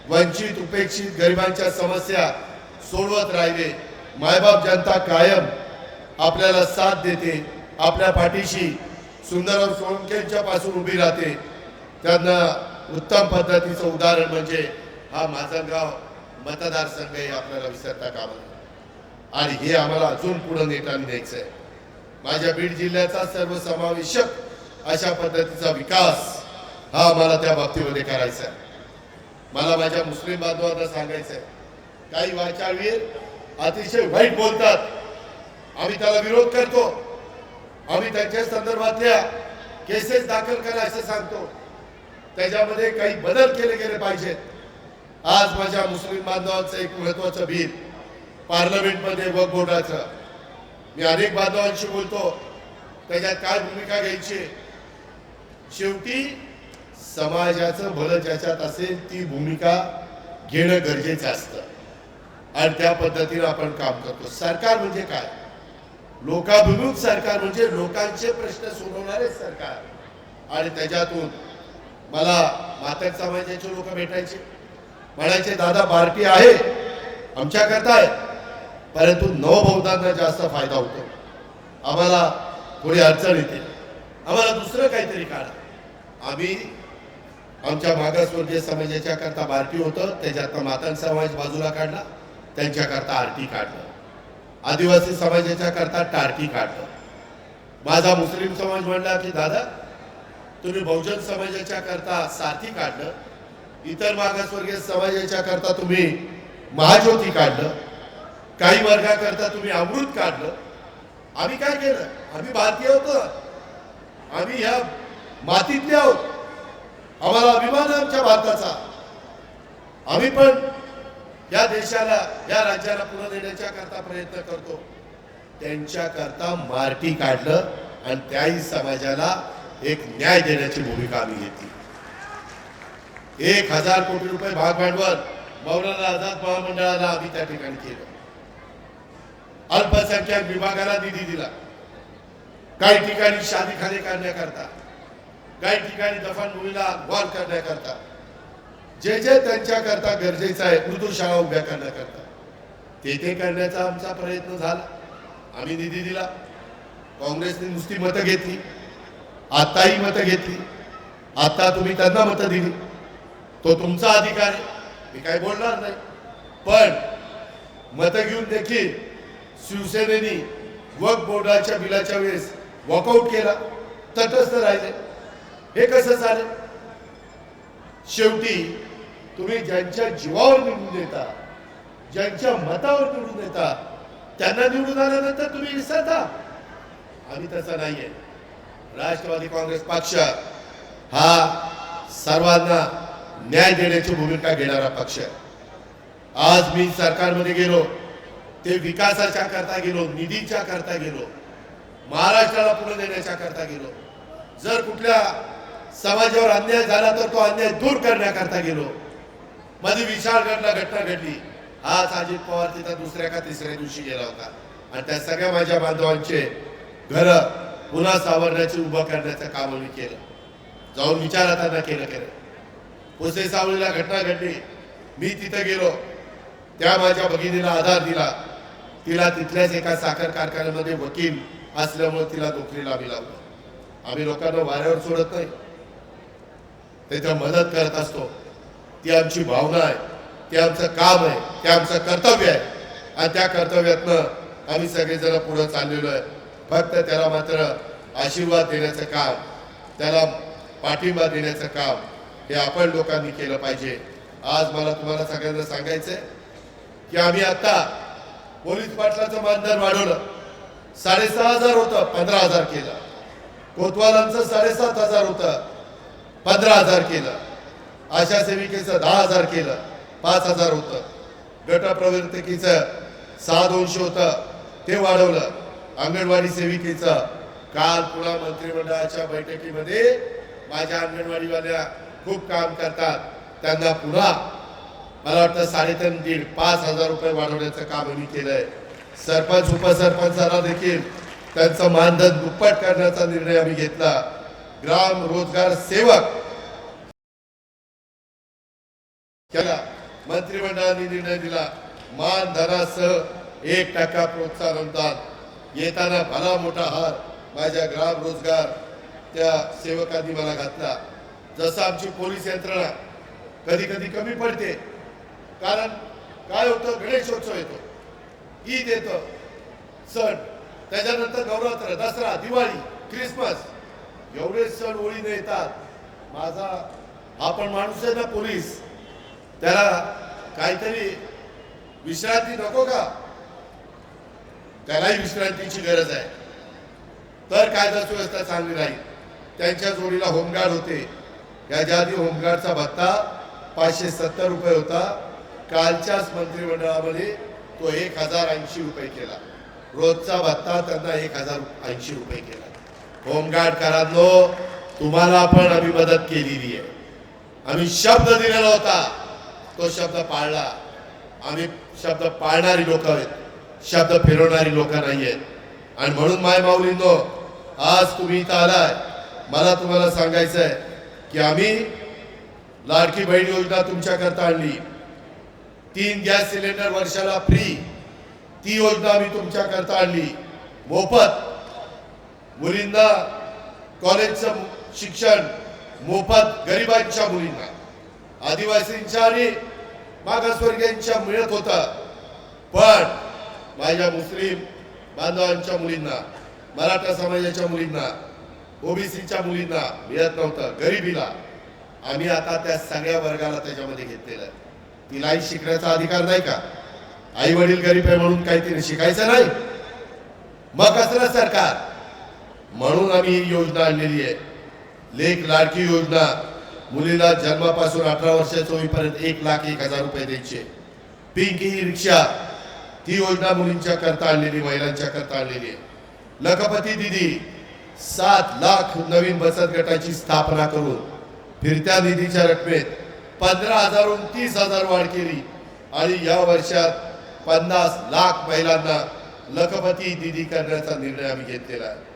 Speaker 1: वंचित उपेक्षित गरिबांच्या समस्या सोडवत राहिले. मायबाप जनता कायम आपल्याला साथ देते, आपल्या पाठीशी सुंदरराव सोळंकेंच्या पासून उभी राहते. त्यांना उत्तम पद्धतीचं उदाहरण म्हणजे हा माजलगाव मतदारसंघ हे आपल्याला विसरता कामा नये. आणि हे आम्हाला अजून पुढे नेटाने न्यायचं आहे. माझ्या बीड जिल्ह्याचा सर्वसमावेशक अशा पद्धतीचा विकास हा आम्हाला त्या बाबतीमध्ये करायचा आहे. मला माझ्या मुस्लिम बांधवांना सांगायचं आहे, काही वाचाळवीर अतिशय वाईट बोलतात, आम्ही त्याला विरोध करतो, आम्ही त्यांच्या संदर्भातल्या केसेस दाखल करा असं सांगतो, त्याच्यामध्ये काही बदल केले गेले पाहिजेत. आज माझ्या मुस्लिम बांधवांचं एक महत्वाचं बिल पार्लमेंटमध्ये वक्फ बोर्डाचं, मी अनेक बांधवांशी बोलतो, त्याच्यात काय भूमिका घ्यायची. शेवटी समाजाचं भलं ज्याच्यात असेल ती भूमिका घेणं गरजेचं असतं आणि त्या पद्धतीने आपण काम करतो. सरकार म्हणजे काय? लोकाभिमुख सरकार म्हणजे लोकांचे प्रश्न सोडवणारे सरकार. आणि त्याच्यातून मला मातक समाजाचे लोक भेटायचे, म्हणायचे दादा पार्टी आहे आमच्याकरता आहे, परंतु नवबौद्धांना जास्त फायदा होतो, आम्हाला थोडी अडचण येते, आम्हाला दुसरं काहीतरी काढा. आम्ही आमच्या मागासवर्गीय समाजाच्या करता बार्टी होतं, त्याच्यातनं मातंग समाज बाजूला काढला, त्यांच्याकरता आरटी काढलं, आदिवासी समाजाच्या करता टार्टी काढलं. माझा मुस्लिम समाज म्हणला की दादा तुम्ही बहुजन समाजाच्या करता साथी काढलं, इतर मागासवर्गीय समाजाच्या करता तुम्ही महाज्योती काढलं, काही वर्गाकरता तुम्ही अमृत काढलं. आम्ही काय केलं? आम्ही भारतीय होतो, आम्ही ह्या मातीतले आहोत, आम्हाला अभिमान आहे आमच्या भारताचा. आम्ही पण या देशाला, या राज्याला पुढे नेण्याच्या करता प्रयत्न करतो. त्यांच्या करता मार्टी काढलं आणि त्याही समाजाला एक न्याय देण्याची भूमिका आम्ही घेतली. 1000 कोटी रुपये भाग भांडवल मौलाना आझाद महामंडळाला आम्ही त्या ठिकाणी केलं. अल्पसंख्याक विभागाला निधी दिला, काही ठिकाणी शादीखाने करण्याकरता, काही ठिकाणी दफनभूमीला वॉल करण्याकरता, जे जे त्यांच्या करता गरजेचं आहे, उर्दू शाळा उभ्या करण्याकरता ते करण्याचा आमचा प्रयत्न झाला. आम्ही निधी दिला. काँग्रेसने नुसती मतं घेतली, आताही मतं घेतली, आता तुम्ही त्यांना मतं दिली, तो तुमचा अधिकार आहे, मी काय बोलणार नाही. पण मतं घेऊन देखील शिवसेनेने वक्फ बोर्डाच्या बिलाच्या वेळेस वॉकआउट केला, तटस्थ राहिले. हे कसं चालेल? शेवटी तुम्ही ज्यांच्या जीवावर निवडून देता, ज्यांच्या मतावर निवडून देता, त्यांना निवडून आल्यानंतर तुम्ही विसरता. आम्ही तसं नाहीये. राष्ट्रवादी काँग्रेस पक्ष हा सर्वांना न्याय देण्याची भूमिका घेणारा पक्ष आहे. आज मी सरकारमध्ये गेलो, ते विकासाच्या करता गेलो, निधीच्या करता गेलो, महाराष्ट्राला पुढे नेण्याच्या करता गेलो. जर कुठल्या समाजावर अन्याय झाला तर तो अन्याय दूर करण्याकरता गेलो. मध्ये विशाळगडला घटना घडली, आज अजित पवार तिथं दुसऱ्या का तिसऱ्या दिवशी गेला होता आणि त्या सगळ्या माझ्या बांधवांचे घर पुन्हा सावरण्याचे उभं करण्याचं काम मी केलं. जाऊन विचार त्यांना केलं. पुसे सावळीला घटना घडली, मी तिथं गेलो, त्या माझ्या भगिनीला आधार दिला. तिला तिथल्याच एका साखर कारखान्यामध्ये वकील असल्यामुळे तिला नोकरीला आम्ही लावलं. आम्ही लोकांना वाऱ्यावर सोडत नाही, त्याच्या मदत करत असतो. ती आमची भावना आहे, ते आमचं काम आहे, ते आमचं कर्तव्य आहे आणि त्या कर्तव्यातनं आम्ही सगळेजण पुढे चाललेलो आहे. फक्त त्याला मात्र आशीर्वाद देण्याचं काम, त्याला पाठिंबा देण्याचं काम हे आपण लोकांनी केलं पाहिजे. आज मला तुम्हाला सगळ्यांना सांगायचंय की आम्ही आता पोलीस पाटलाचं मानधन वाढवलं. 6,500 होतं, 15,000 केलं. कोतवालांचं 7,500 होतं, 15,000 केलं. आशा सेविकेचं 10,000 केलं, 5,000 होतं. गटप्रवर्तकीचं 6,200 होतं ते वाढवलं. अंगणवाडी सेविकेचं काल पुन्हा मंत्रिमंडळाच्या बैठकीमध्ये माझ्या अंगणवाडीवाल्या खूप काम करतात, त्यांना पुन्हा मला वाटतं 3,500 रुपये वाढवण्याचं काम आम्ही केलंय. सरपंच उपसरपंचांना देखील त्यांचं मानधन दुप्पट करण्याचा निर्णय आम्ही घेतला. ग्राम रोजगार सेवक केला, मंत्रिमंडळाने निर्णय दिला, मानधनासह 1% प्रोत्साहन अनुदान. येताना भला मोठा हार माझ्या ग्राम रोजगार त्या सेवकांनी मला घातला. जसं आमची पोलीस यंत्रणा कधी कधी कमी पडते, कारण काय होतं, गणेशोत्सव येतो, ईद येतं, सण, त्याच्यानंतर नवरात्र, दसरा, दिवाळी, ख्रिसमस, एवढे सण ओळीने येतात. माझा आपण माणूस आहे ना पोलीस, त्याला काहीतरी विश्रांती नको का? त्यालाही विश्रांतीची गरज आहे. तर कायदा सुव्यवस्था चांगली राहील. त्यांच्या जोडीला होमगार्ड होते. याच्या आधी होमगार्डचा भत्ता 570 रुपये होता. कालच्याच मंत्रिमंडळामध्ये तो 1,080 रुपये केला. रोजचा भत्ता त्यांना 1,080 रुपये केला. होमगार्ड करांनो, तुम्हाला पण आम्ही मदत केलेली आहे. आम्ही शब्द दिलेला होता, तो शब्द पाळला. आम्ही शब्द पाळणारी लोक आहेत, शब्द फिरवणारी लोक नाही आहेत. आणि म्हणून माय माऊलींनो, आज तुम्ही इथं आलाय, मला तुम्हाला सांगायचं आहे की आम्ही लाडकी बहीण योजना तुमच्याकरता आणली. 3 गॅस सिलेंडर वर्षाला फ्री, ती योजना आम्ही तुमच्याकरता आणली. मोफत मुलींना कॉलेजचं शिक्षण, मोफत गरिबांच्या मुलींना, आदिवासींच्या आणि मागासवर्गीयांच्या मिळत होतं, पण माझ्या मुस्लिम बांधवांच्या मुलींना, मराठा समाजाच्या मुलींना, ओबीसीच्या मुलींना मिळत नव्हतं. गरिबीला आम्ही आता त्या सगळ्या वर्गाला त्याच्यामध्ये घेतलेलं आहे. तिलाही शिकण्याचा अधिकार नाही का? आई वडील गरीब आहे म्हणून काही तिने शिकायचं नाही? मग कसलं सरकार? म्हणून आम्ही ही योजना आणलेली आहे. लेक लाडकी योजना, मुलीला जन्मापासून 18 वर्षाचं होईपर्यंत 1,01,000 रुपये द्यायचे. पिंक ही रिक्षा, ती योजना मुलींच्या करता आणलेली, महिलांच्या करता आणलेली आहे. लखपती दिदी, 7 लाख नवीन बचत गटाची स्थापना करून फिरत्या निधीच्या रकमेत 15,000 30,000 वाढ केली. आणि या वर्षात 50 लाख महिलांना लखपती दिदी करण्याचा निर्णय आम्ही घेतलेला आहे.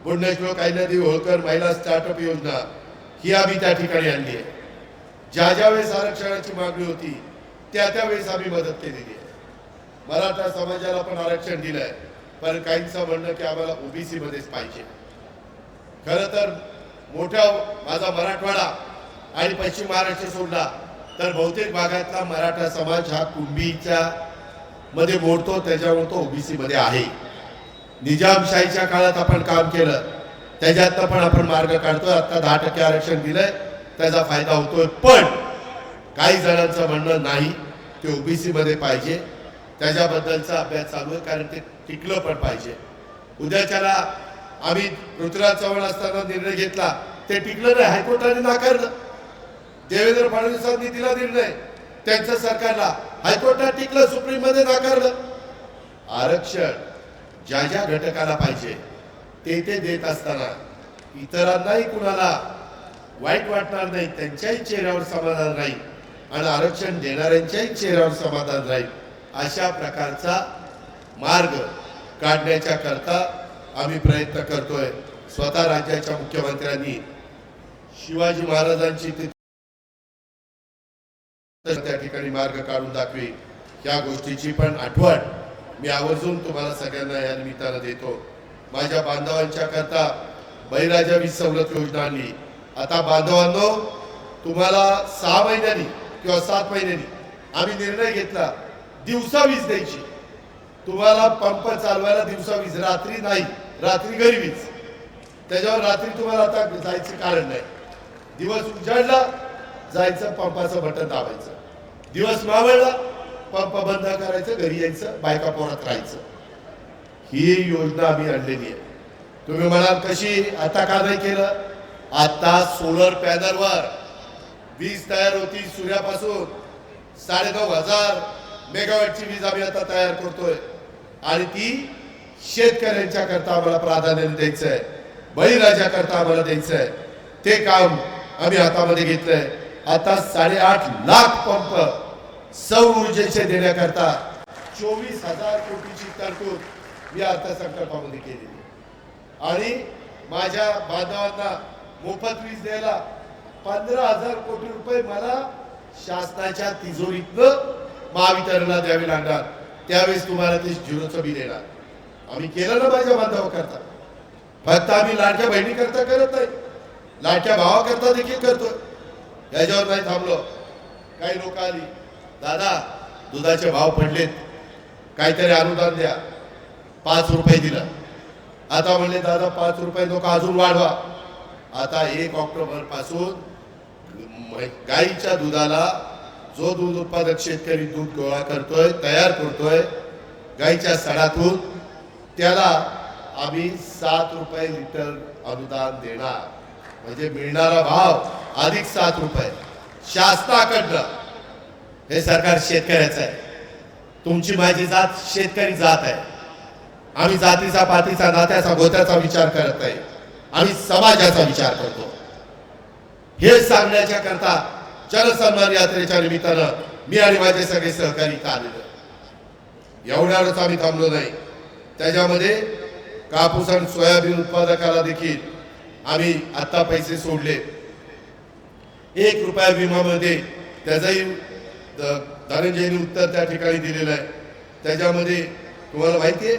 Speaker 1: पुण्यश्लोक अहिल्यादेवी होळकर महिला स्टार्टअप योजना ही आम्ही त्या ठिकाणी आणली आहे. ज्या वेळेस आरक्षणाची मागणी होती त्या वेळेस आम्ही मदत केलेली आहे. मराठा समाजाला पण आरक्षण दिलंय, पण काहींचं म्हणणं की आम्हाला ओबीसी मध्येच पाहिजे. खरं तर मोठा माझा मराठवाडा आणि पश्चिम महाराष्ट्र सोडला तर बहुतेक भागातला मराठा समाज हा कुंभीच्या मध्ये मोडतो, त्याच्यामुळे तो ओबीसी मध्ये आहे. निजामशाहीच्या काळात आपण काम केलं, त्याच्यातनं पण आपण मार्ग काढतोय. आता 10% आरक्षण दिलंय, त्याचा फायदा होतोय. पण काही जणांचं म्हणणं नाही, ते ओबीसी मध्ये पाहिजे. त्याच्याबद्दलचा अभ्यास चालू आहे, कारण ते टिकलं पण पाहिजे. उद्याच्याला आम्ही पृथ्वीराज चव्हाण असताना निर्णय घेतला, ते टिकलं नाही, हायकोर्टाने नाकारलं. देवेंद्र फडणवीसांनी दिला निर्णय त्यांच्या सरकारला, हायकोर्टात टिकलं, सुप्रीम मध्ये नाकारलं. आरक्षण ज्या घटकाला पाहिजे ते देत असताना इतरांनाही कुणाला वाईट वाटणार नाही, त्यांच्याही चेहऱ्यावर समाधान राहील आणि आरक्षण देणाऱ्यांच्याही चेहऱ्यावर समाधान राहील, अशा प्रकारचा मार्ग काढण्याच्या करता आम्ही प्रयत्न करतोय. स्वतः राज्याच्या मुख्यमंत्र्यांनी शिवाजी महाराजांची त्या ठिकाणी मार्ग काढून दाखवी, या गोष्टीची पण आठवण मी आवर्जून तुम्हाला सगळ्यांना या निमित्तानं देतो. माझ्या बांधवांच्या करता बळीराजा वीज सवलत योजना आणली. आता बांधवांनो, तुम्हाला 6 महिन्यांनी किंवा 7 महिन्यांनी आम्ही निर्णय घेतला, दिवसा वीज द्यायची. तुम्हाला पंप चालवायला दिवसा वीज, रात्री नाही, रात्री घरी वीज. त्याच्यावर रात्री तुम्हाला आता जायचं कारण नाही. दिवस उजाडला, जायचं, पंपाचं बटन दाबायचं. दिवस मावळला, पंप बंद करायचं, घरी यायचं, बायका पोरात राहायचं. ही योजना आम्ही आणलेली आहे. तुम्ही म्हणाल कशी, आता का नाही केलं? आता सोलर पॅनलवर वीज तयार होती सूर्यापासून. 9,500 मेगावॅटची वीज आम्ही आता तयार करतोय आणि ती शेतकऱ्यांच्या करता आम्हाला प्राधान्य द्यायचं आहे, बळीराजा करता आम्हाला द्यायचं आहे. ते काम आम्ही हातामध्ये घेतलंय. आता 8.5 लाख पंप सौर ऊर्जेचे देण्याकरता 24,000 कोटीची तरतूद मी अर्थसंकल्पामध्ये केलेली आणि माझ्या बांधवांना मोफत वीज द्यायला 15,000 कोटी रुपये मला शासनाच्या तिजोरीतनं महावितरणला द्यावे लागणार. त्यावेळेस तुम्हाला ते झिरोचं बिल येणार. आम्ही केलं ना माझ्या बांधवाकरता. फक्त आम्ही लाडक्या बहिणी करता करत नाही, लाडक्या भावाकरता देखील करतोय. याच्यावर नाही थांबलो. काही लोक आली, दादा दुधाचे भाव पडलेत, काहीतरी अनुदान द्या. 5 रुपये दिलं. आता म्हणले दादा 5 रुपये नको, अजून वाढवा. आता 1 ऑक्टोबर पासून गाईच्या दुधाला जो दूध उत्पादक शेतकरी दूध गोळा करतोय, तयार करतोय गाईच्या सडातून, त्याला आम्ही 7 रुपये लिटर अनुदान देणार. म्हणजे मिळणारा भाव अधिक 7 रुपये शासनाकडनं. हे सरकार शेतकऱ्याचं आहे. तुमची माझी जात शेतकरी जात आहे. आम्ही जातीचा पातीचा नात्याचा गोत्याचा विचार करत नाही, आम्ही समाजाचा विचार करतो. हे सांगण्याच्या करता जनसन्मान यात्रेच्या निमित्तानं मी आणि माझे सगळे सहकारी इथं आलेलो. एवढ्यावरच आम्ही थांबलो नाही. त्याच्यामध्ये कापूस आणि सोयाबीन उत्पादकाला देखील आम्ही आता पैसे सोडले. 1 रुपया विमामध्ये त्याचंही धनंजयनी उत्तर त्या ठिकाणी दिलेलं आहे. त्याच्यामध्ये तुम्हाला माहिती आहे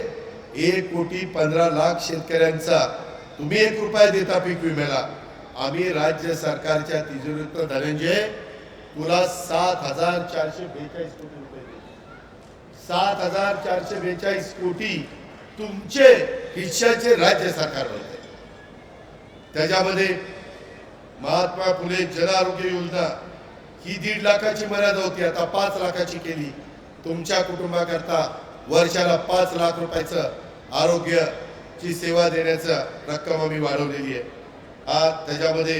Speaker 1: 1,15,00,000 शेतकऱ्यांचा तुम्ही 1 रुपया देता पीक विम्याला. आम्ही राज्य सरकारच्या तिजोरीतून धनंजय तुला 7,442 कोटी रुपये देतो. 7,442 कोटी तुमचे हिश्श्याचे राज्य सरकार बनते. त्याच्यामध्ये महात्मा फुले जन आरोग्य योजना ही 1.5 लाखाची मर्यादा होती, आता 5 लाखाची केली. तुमच्या कुटुंबाकरता वर्षाला 5 लाख रुपयाचं आरोग्याची सेवा देण्याचं रक्कम आम्ही वाढवलेली आहे. त्याच्यामध्ये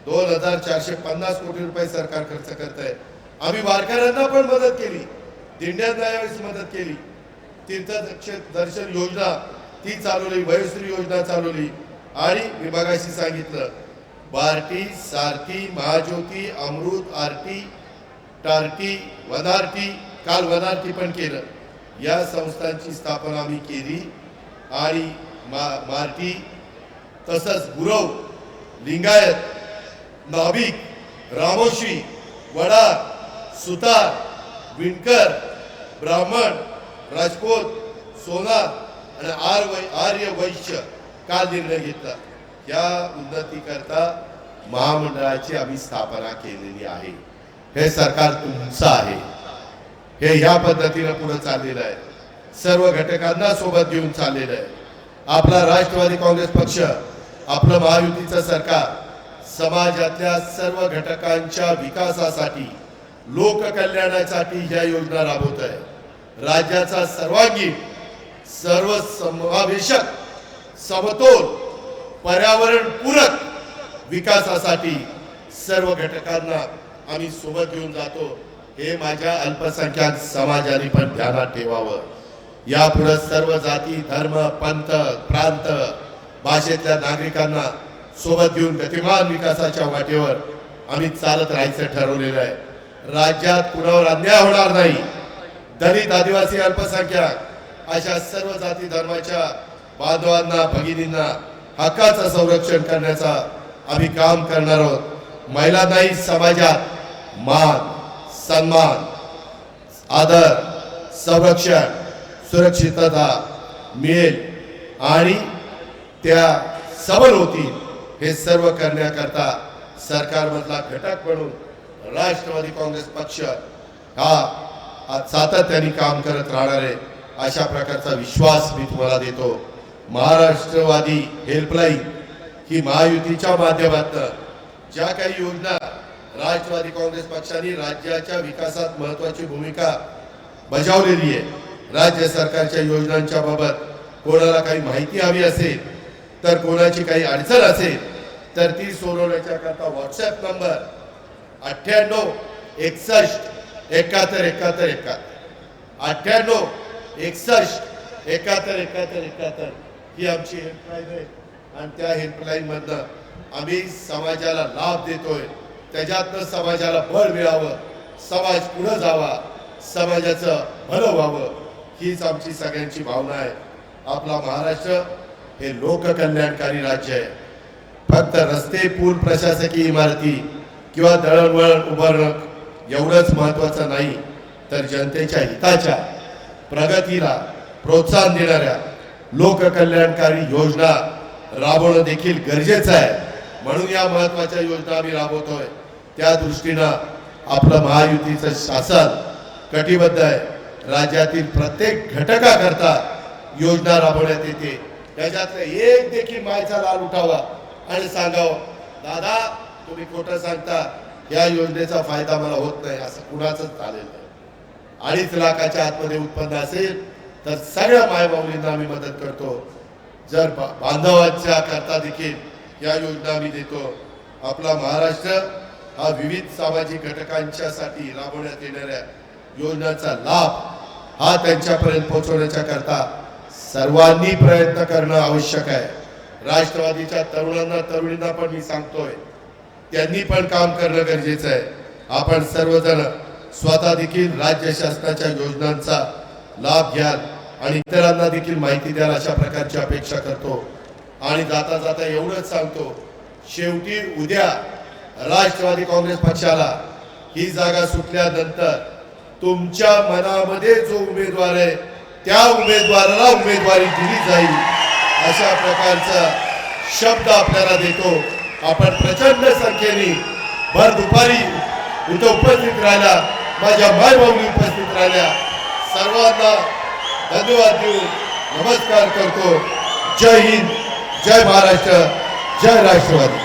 Speaker 1: 2,450 कोटी रुपये सरकार खर्च करत आहे. आम्ही वारकऱ्यांना पण मदत केली, दिंड्यांना यावेळेस मदत केली. तीर्थ दर्शन योजना ती चालवली, वयोश्री योजना चालवली आणि विभागाशी सांगितलं बार्टी, सारथी, महाज्योती, अमृत, आरटी, टार्टी, वनारटी, काल वनारटी पण केलं. या संस्थांची स्थापना आम्ही केली आणि मार्टी तसंच गुरव, लिंगायत, नाभिक, रामोशी, वडा, सुतार, विणकर, ब्राह्मण, राजपूत, सोनार आणि आर्य वैश्य काल निर्णय घेतला. या उन्नती करता महामंडळाची आम्ही स्थापना केलेली आहे. हे सरकार तुमचं आहे. हे ह्या पद्धतीने पुढे चाललेलं आहे. सर्व घटकांना सोबत घेऊन चाललेलं आहे. आपला राष्ट्रवादी काँग्रेस पक्ष, आपलं महायुतीचं सरकार समाजातल्या सर्व घटकांच्या विकासासाठी, लोककल्याणासाठी ह्या योजना राबवत आहे. राज्याचा सर्वांगीण, सर्वसमावेशक, समतोल, पर्यावरणपूरक विकासासाठी सर्व घटकांना आम्ही सोबत घेऊन जातो. हे माझ्या अल्पसंख्याक समाजाने पण ध्यानात ठेवावं. यापुढे सर्व जाती, धर्म, पंथ, प्रांत, भाषेतल्या नागरिकांना सोबत घेऊन गतिमान विकासाच्या वाटेवर आम्ही चालत राहायचं ठरवलेलं आहे. राज्यात कुणावर अन्याय होणार नाही. दलित, आदिवासी, अल्पसंख्याक अशा सर्व जाती धर्माच्या बांधवांना, भगिनींना हक्काचं संरक्षण करण्याचा आम्ही काम करणार आहोत. महिलांनाही समाजात मान, सन्मान, आदर, संरक्षण, सुरक्षितता मिळेल आणि त्या सबल होतील. हे सर्व करण्याकरता सरकारमधला घटक म्हणून राष्ट्रवादी काँग्रेस पक्ष हा सातत्याने काम करत राहणार आहे. अशा प्रकारचा विश्वास मी तुम्हाला देतो. महाराष्ट्रवादी हेल्पलाईन ही महायुतीच्या माध्यमातून ज्या काही योजना राष्ट्रवादी काँग्रेस पक्षाने राज्याच्या विकासात महत्त्वाची भूमिका बजावलेली आहे. राज्य सरकारच्या योजनांच्या बाबत कोणाला काही माहिती हवी असेल तर, कोणाची काही अडचण असेल तर ती सोडवण्याच्या करता व्हॉट्सअप नंबर 98 61 71 71 71 98 61 71 71 71 ही आमची हेल्पलाईन आहे आणि त्या हेल्पलाईन मधनं आम्ही समाजाला लाभ देतोय. त्याच्यातनं समाजाला बळ मिळावं, समाज पुढे जावा, समाजाचं भलं व्हावं, हीच आमची सगळ्यांची भावना आहे. आपला महाराष्ट्र हे लोककल्याणकारी राज्य आहे. फक्त रस्ते, पूल, प्रशासकीय इमारती किंवा दळणवळण उभारणं एवढंच महत्वाचं नाही, तर जनतेच्या हिताच्या प्रगतीला प्रोत्साहन देणाऱ्या लोककल्याणकारी योजना राबवणं देखील गरजेचं आहे. म्हणून या महत्वाच्या योजना आम्ही राबवतोय. त्या दृष्टीनं आपलं महायुतीचं शासन कटिबद्ध आहे. राज्यातील प्रत्येक घटकाकरता योजना राबवण्यात येते. त्याच्यातलं एक देखील मायचा लाल उठावा आणि सांगावं, दादा तुम्ही खोटं सांगता, या योजनेचा फायदा मला होत नाही, असं कुणाचंच चालेल नाही. 2.5 लाखाच्या आतमध्ये उत्पन्न असेल तर सगळ्या मायबाऊलींना आम्ही मदत करतो. जर बांधवांच्या करता देखील या योजना आम्ही देतो. आपला महाराष्ट्र हा विविध सामाजिक घटकांच्यासाठी राबवण्यात येणाऱ्या योजनांचा लाभ हा त्यांच्यापर्यंत पोहोचवण्याच्या करता सर्वांनी प्रयत्न करणं आवश्यक आहे. राष्ट्रवादीच्या तरुणांना तरुणींना पण मी सांगतोय, त्यांनी पण काम करणं गरजेचं आहे. आपण सर्वजण स्वतः देखील राज्य शासनाच्या योजनांचा लाभ घ्याल आणि इतरांना देखील माहिती द्याल अशा प्रकारची अपेक्षा करतो. आणि जाता जाता एवढंच सांगतो, शेवटी उद्या राष्ट्रवादी काँग्रेस पक्षाला ही जागा सुटल्यानंतर तुमच्या मनामध्ये जो उमेदवार आहे त्या उमेदवाराला उमेदवारी दिली जाईल अशा प्रकारचा शब्द आपल्याला देतो. आपण प्रचंड संख्येने भर दुपारी इथं उपस्थित राहिला, माझ्या मायबाऊली उपस्थित राहिल्या, सर्वांना धन्यवाद देऊन नमस्कार करतो. जय हिंद, जय महाराष्ट्र, जय राष्ट्रवादी.